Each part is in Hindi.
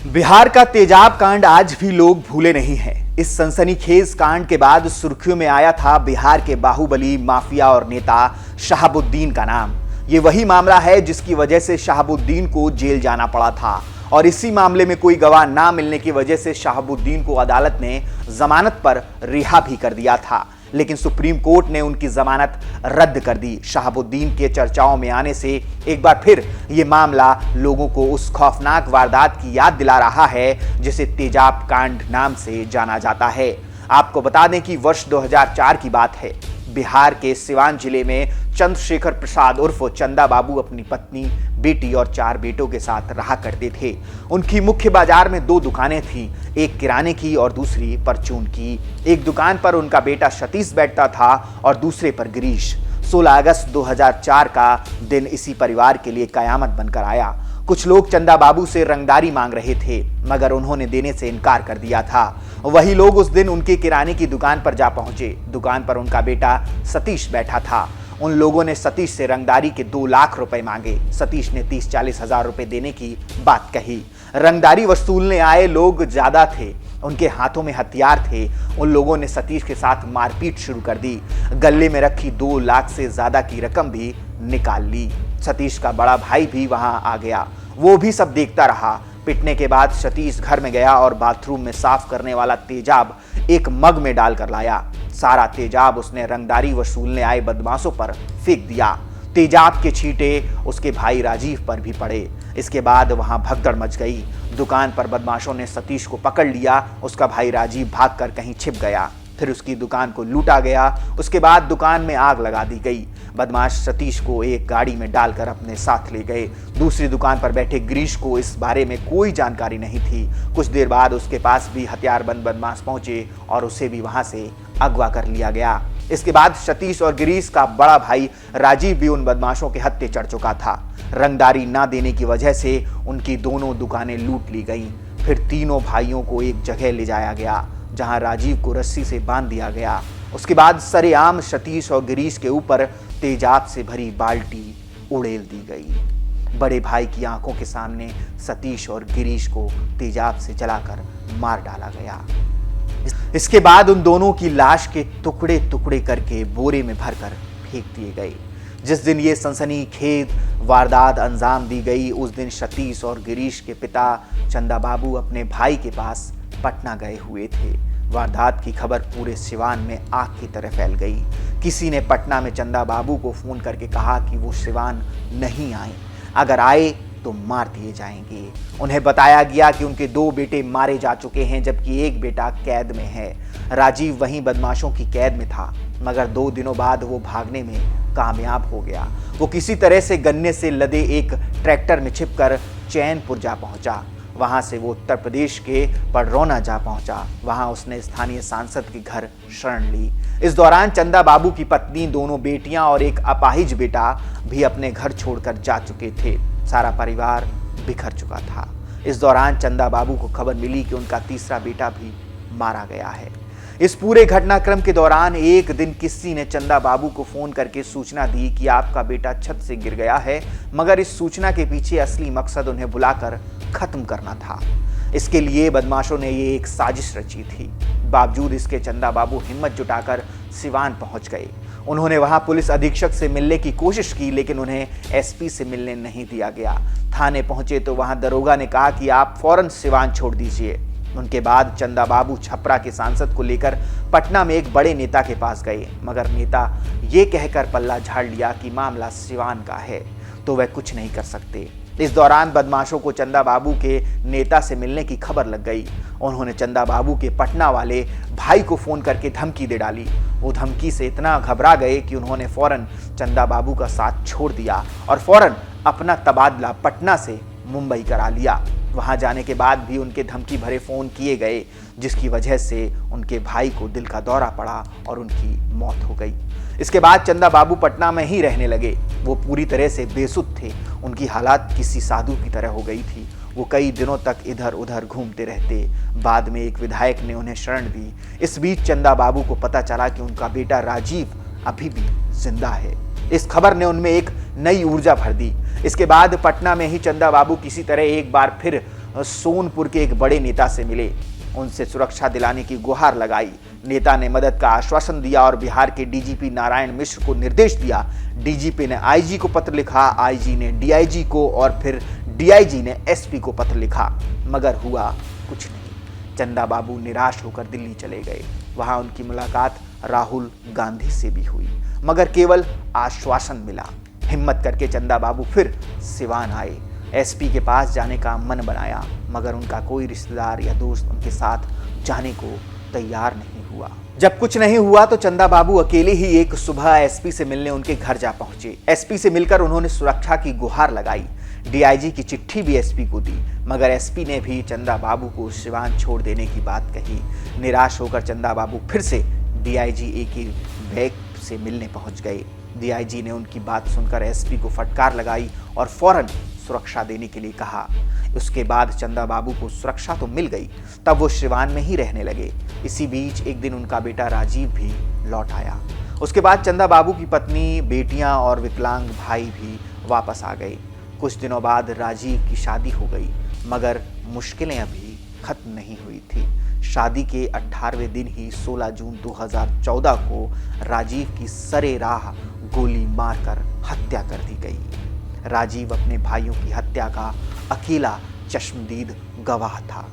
बिहार का तेजाब कांड आज भी लोग भूले नहीं हैं। इस सनसनीखेज कांड के बाद सुर्खियों में आया था बिहार के बाहुबली माफिया और नेता शहाबुद्दीन का नाम। ये वही मामला है जिसकी वजह से शहाबुद्दीन को जेल जाना पड़ा था और इसी मामले में कोई गवाह ना मिलने की वजह से शहाबुद्दीन को अदालत ने जमानत पर रिहा भी कर दिया था, लेकिन सुप्रीम कोर्ट ने उनकी जमानत रद्द कर दी। शहाबुद्दीन के चर्चाओं में आने से एक बार फिर यह मामला लोगों को उस खौफनाक वारदात की याद दिला रहा है जिसे तेजाब कांड नाम से जाना जाता है। आपको बता दें कि वर्ष 2004 की बात है। बिहार के सिवान जिले में चंद्रशेखर प्रसाद उर्फ चंदा बाबू अपनी पत्नी, बेटी और 4 बेटों के साथ रहा करते थे। उनकी मुख्य बाजार में 2 दुकानें थीं, एक किराने की और दूसरी परचून की। एक दुकान पर उनका बेटा सतीश बैठता था और दूसरे पर गिरीश। 16 अगस्त 2004 का दिन इसी परिवार के लिए कयामत बनकर आया। कुछ लोग चंदा बाबू से रंगदारी मांग रहे थे, मगर उन्होंने देने से इनकार कर दिया था। वही लोग उस दिन उनके किराने की दुकान पर जा पहुंचे। दुकान पर उनका बेटा सतीश बैठा था। उन लोगों ने सतीश से रंगदारी के 2 लाख रुपए मांगे। सतीश ने 30-40 हजार रुपए देने की बात कही। रंगदारी वसूलने आए लोग ज्यादा थे, उनके हाथों में हथियार थे। उन लोगों ने सतीश के साथ मारपीट शुरू कर दी। गले में रखी 2 लाख से ज्यादा की रकम भी निकाल ली। सतीश का बड़ा भाई भी वहां आ गया, वो भी सब देखता रहा। पिटने के बाद सतीश घर में गया और बाथरूम में साफ करने वाला तेजाब एक मग में डालकर लाया। सारा तेजाब उसने रंगदारी वसूलने आए बदमाशों पर फेंक दिया। तेजाब के छींटे उसके भाई राजीव पर भी पड़े। इसके बाद वहां भगदड़ मच गई। दुकान पर बदमाशों ने सतीश को पकड़ लिया। उसका भाई राजीव भागकर कहीं छिप गया। फिर उसकी दुकान को लूटा गया। उसके बाद दुकान में आग लगा दी गई। बदमाश सतीश को एक गाड़ी में डालकर अपने साथ ले गए। दूसरी दुकान पर बैठे गिरीश को इस बारे में कोई जानकारी नहीं थी। कुछ देर बाद उसके पास भी हथियारबंद बदमाश पहुंचे और उसे भी वहां से अगवा कर लिया गया। इसके बाद सतीश और गिरीश का बड़ा भाई राजीव भी उन बदमाशों के हत्थे चढ़ चुका था। रंगदारी ना देने की वजह से उनकी दोनों दुकानें लूट ली गईं। फिर तीनों भाइयों को एक जगह ले जाया गया जहां राजीव को रस्सी से बांध दिया गया। उसके बाद सरेआम सतीश और गिरीश के ऊपर तेजाब से भरी बाल्टी उड़ेल दी गई। बड़े भाई की आंखों के सामने सतीश और गिरीश को तेजाब से जलाकर मार डाला गया। इसके बाद उन दोनों की लाश के टुकड़े टुकड़े करके बोरे में भरकर फेंक दिए गए। जिस दिन ये सनसनीखेज वारदात अंजाम दी गई, उस दिन सतीश और गिरीश के पिता चंदा बाबू अपने भाई के पास पटना गए हुए थे। वारदात की खबर पूरे सिवान में आग की तरह फैल गई। किसी ने पटना में चंदा बाबू को फोन करके कहा कि वो सिवान नहीं आए, अगर आए तो मार दिए जाएंगे। उन्हें बताया गया कि उनके 2 बेटे मारे जा चुके हैं, जबकि एक बेटा कैद में है। राजीव वहीं बदमाशों की कैद में था, मगर 2 दिनों बाद वो भागने में कामयाब हो गया। वो किसी तरह से गन्ने से लदे एक ट्रैक्टर में छिपकर चैनपुर जा पहुंचा। वहां से वो उत्तर प्रदेश के पडरौना जा पहुंचा। वहां उसने स्थानीय सांसद के घर शरण ली। इस दौरान चंदा बाबू की पत्नी, 2 बेटियां और एक अपाहिज बेटा भी अपने घर छोड़कर जा चुके थे। सारा परिवार बिखर चुका था। इस दौरान चंदा बाबू को खबर मिली कि उनका तीसरा बेटा भी मारा गया है। इस पूरे घटनाक्रम के दौरान एक दिन किसी ने चंदा बाबू को फोन करके सूचना दी कि आपका बेटा छत से गिर गया है, मगर इस सूचना के पीछे असली मकसद उन्हें बुलाकर खत्म करना था। इसके लिए बदमाशों ने ये एक साजिश रची थी। बावजूद इसके चंदा बाबू हिम्मत जुटाकर सिवान पहुंच गए। उन्होंने वहां पुलिस अधीक्षक से मिलने की कोशिश की, लेकिन उन्हें एसपी से मिलने नहीं दिया गया। थाने पहुंचे तो वहां दरोगा ने कहा कि आप फौरन सिवान छोड़ दीजिए। उनके बाद चंदा बाबू छपरा के सांसद को लेकर पटना में एक बड़े नेता के पास गए, मगर नेता ये कहकर पल्ला झाड़ लिया कि मामला सिवान का है तो वह कुछ नहीं कर सकते। इस दौरान बदमाशों को चंदा बाबू के नेता से मिलने की खबर लग गई। उन्होंने चंदा बाबू के पटना वाले भाई को फोन करके धमकी दे डाली। वो धमकी से इतना घबरा गए कि उन्होंने फौरन चंदा बाबू का साथ छोड़ दिया और फौरन अपना तबादला पटना से मुंबई करा लिया। वहां जाने के बाद भी उनके धमकी भरे फोन किए गए, जिसकी वजह से उनके भाई को दिल का दौरा पड़ा और उनकी मौत हो गई। इसके बाद चंदा बाबू पटना में ही रहने लगे। वो पूरी तरह से बेसुध थे। उनकी हालात किसी साधु की तरह हो गई थी। वो कई दिनों तक इधर उधर घूमते रहते। बाद में एक विधायक ने उन्हें शरण दी। इस बीच चंदा बाबू को पता चला कि उनका बेटा राजीव अभी भी जिंदा है। इस खबर ने उनमें एक नई ऊर्जा भर दी। इसके बाद पटना में ही चंदा बाबू किसी तरह एक बार फिर सोनपुर के एक बड़े नेता से मिले, उनसे सुरक्षा दिलाने की गुहार लगाई। नेता ने मदद का आश्वासन दिया और बिहार के डीजीपी नारायण मिश्र को निर्देश दिया। डीजीपी ने आईजी को पत्र लिखा, आईजी ने डीआईजी को और फिर डीआईजी ने एसपी को पत्र लिखा, मगर हुआ कुछ नहीं। चंदा बाबू निराश होकर दिल्ली चले गए। वहां उनकी मुलाकात राहुल गांधी से भी हुई, मगर केवल आश्वासन मिला। हिम्मत करके चंदा बाबू फिर सिवान आए। एसपी के पास जाने का मन बनाया, मगर उनका कोई रिश्तेदार या दोस्त उनके साथ जाने को तैयार नहीं हुआ। जब कुछ नहीं हुआ तो चंदा बाबू अकेले ही एक सुबह एसपी से मिलने उनके घर जा पहुंचे। एसपी से मिलकर उन्होंने सुरक्षा की गुहार लगाई। डीआईजी की चिट्ठी भी एसपी को दी, मगर एसपी ने भी चंदा बाबू को सिवान छोड़ देने की बात कही। निराश होकर चंदा बाबू फिर से डीआईजी ए के बैग से मिलने पहुंच गए। डीआईजी ने उनकी बात सुनकर एसपी को फटकार लगाई और फौरन सुरक्षा देने के लिए कहा। उसके बाद चंदा बाबू को सुरक्षा तो मिल गई, तब वो सिवान में ही रहने लगे। इसी बीच एक दिन उनका बेटा राजीव भी लौट आया। उसके बाद चंदा बाबू की पत्नी, बेटियां और विकलांग भाई भी वापस आ गए। कुछ दिनों बाद राजीव की शादी हो गई, मगर मुश्किलें अभी खत्म नहीं हुई थी। शादी के 18वें दिन ही 16 जून 2014 को राजीव की सरे राह गोली मारकर हत्या कर दी गई। राजीव अपने भाइयों की हत्या का अकेला चश्मदीद गवाह था।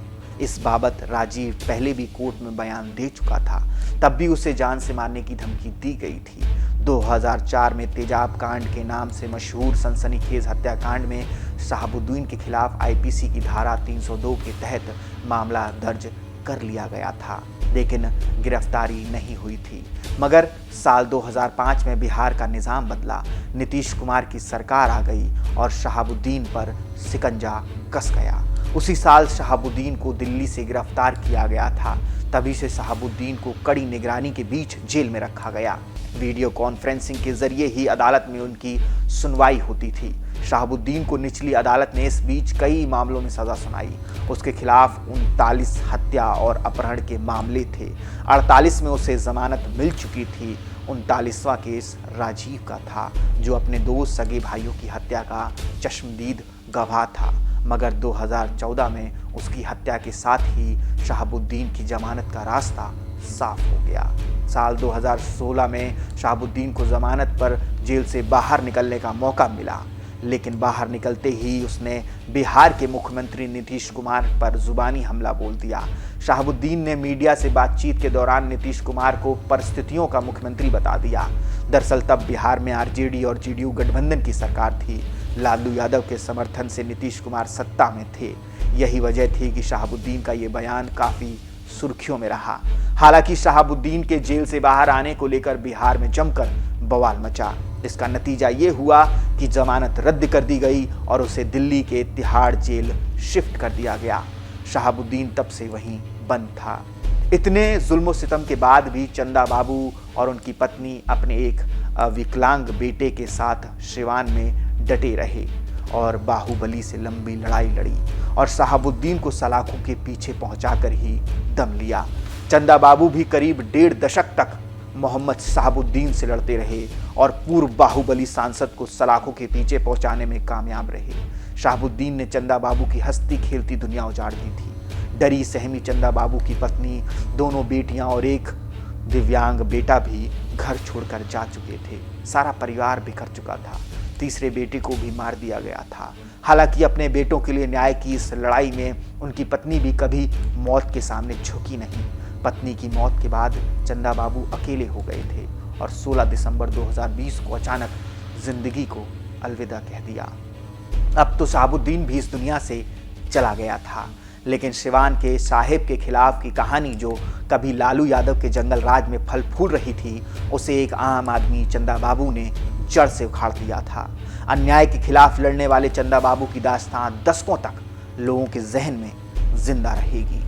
इस बाबत राजीव पहले भी कोर्ट में बयान दे चुका था, तब भी उसे जान से मारने की धमकी दी गई थी। 2004 में तेजाब कांड के नाम से मशहूर सनसनीखेज हत्याकांड में शहाबुद्दीन के खिलाफ आईपीसी की धारा 302 के तहत मामला दर्ज कर लिया गया था, लेकिन गिरफ्तारी नहीं हुई थी। मगर साल 2005 में बिहार का निज़ाम बदला, नीतीश कुमार की सरकार आ गई और शहाबुद्दीन पर सिकंजा कस गया। उसी साल शहाबुद्दीन को दिल्ली से गिरफ्तार किया गया था। तभी से शहाबुद्दीन को कड़ी निगरानी के बीच जेल में रखा गया। वीडियो कॉन्फ्रेंसिंग के जरिए ही अदालत में उनकी सुनवाई होती थी। शहाबुद्दीन को निचली अदालत ने इस बीच कई मामलों में सजा सुनाई। उसके खिलाफ 39 हत्या और अपहरण के मामले थे। 48 में उसे जमानत मिल चुकी थी। 39वां केस राजीव का था, जो अपने दो सगे भाइयों की हत्या का चश्मदीद गवाह था। मगर 2014 में उसकी हत्या के साथ ही शहाबुद्दीन की जमानत का रास्ता साफ हो गया। साल 2016 में शहाबुद्दीन को जमानत पर जेल से बाहर निकलने का मौका मिला, लेकिन बाहर निकलते ही उसने बिहार के मुख्यमंत्री नीतीश कुमार पर जुबानी हमला बोल दिया। शहाबुद्दीन ने मीडिया से बातचीत के दौरान नीतीश कुमार को परिस्थितियों का मुख्यमंत्री बता दिया। दरअसल तब बिहार में आरजेडी और जेडीयू गठबंधन की सरकार थी। लालू यादव के समर्थन से नीतीश कुमार सत्ता में थे। यही वजह थी कि शहाबुद्दीन का ये बयान काफी सुर्खियों में रहा। हालांकि शहाबुद्दीन के जेल से बाहर आने को लेकर बिहार में जमकर बवाल मचा। इसका नतीजा ये हुआ कि जमानत रद्द कर दी गई और उसे दिल्ली के तिहाड़ जेल शिफ्ट कर दिया गया। शहाबुद्दीन तब से वहीं बंद था। इतने जुल्म सितम के बाद भी चंदा बाबू और उनकी पत्नी अपने एक विकलांग बेटे के साथ सिवान में डटे रहे और बाहुबली से लंबी लड़ाई लड़ी और शहाबुद्दीन को सलाखों के पीछे पहुंचाकर ही दम लिया। चंदा बाबू भी करीब 1.5 दशक तक मोहम्मद शहाबुद्दीन से लड़ते रहे और पूर्व बाहुबली सांसद को सलाखों के पीछे पहुंचाने में कामयाब रहे। शहाबुद्दीन ने चंदा बाबू की हंसती खेलती दुनिया उजाड़ दी थी। डरी सहमी चंदा बाबू की पत्नी, दोनों बेटियां और एक दिव्यांग बेटा भी घर छोड़कर जा चुके थे। सारा परिवार बिखर चुका था। तीसरे बेटे को भी मार दिया गया था। हालांकि अपने बेटों के लिए न्याय की इस लड़ाई में उनकी पत्नी भी कभी मौत के सामने झुकी नहीं। पत्नी की मौत के बाद चंदा बाबू अकेले हो गए थे और 16 दिसंबर 2020 को अचानक जिंदगी को अलविदा कह दिया। अब तो शहाबुद्दीन भी इस दुनिया से चला गया था, लेकिन सिवान के साहिब के खिलाफ की कहानी जो कभी लालू यादव के जंगल राज में फल फूल रही थी, उसे एक आम आदमी चंदा बाबू ने जड़ से उखाड़ दिया था। अन्याय के खिलाफ लड़ने वाले चंदा बाबू की दास्तान दशकों तक लोगों के जहन में जिंदा रहेगी।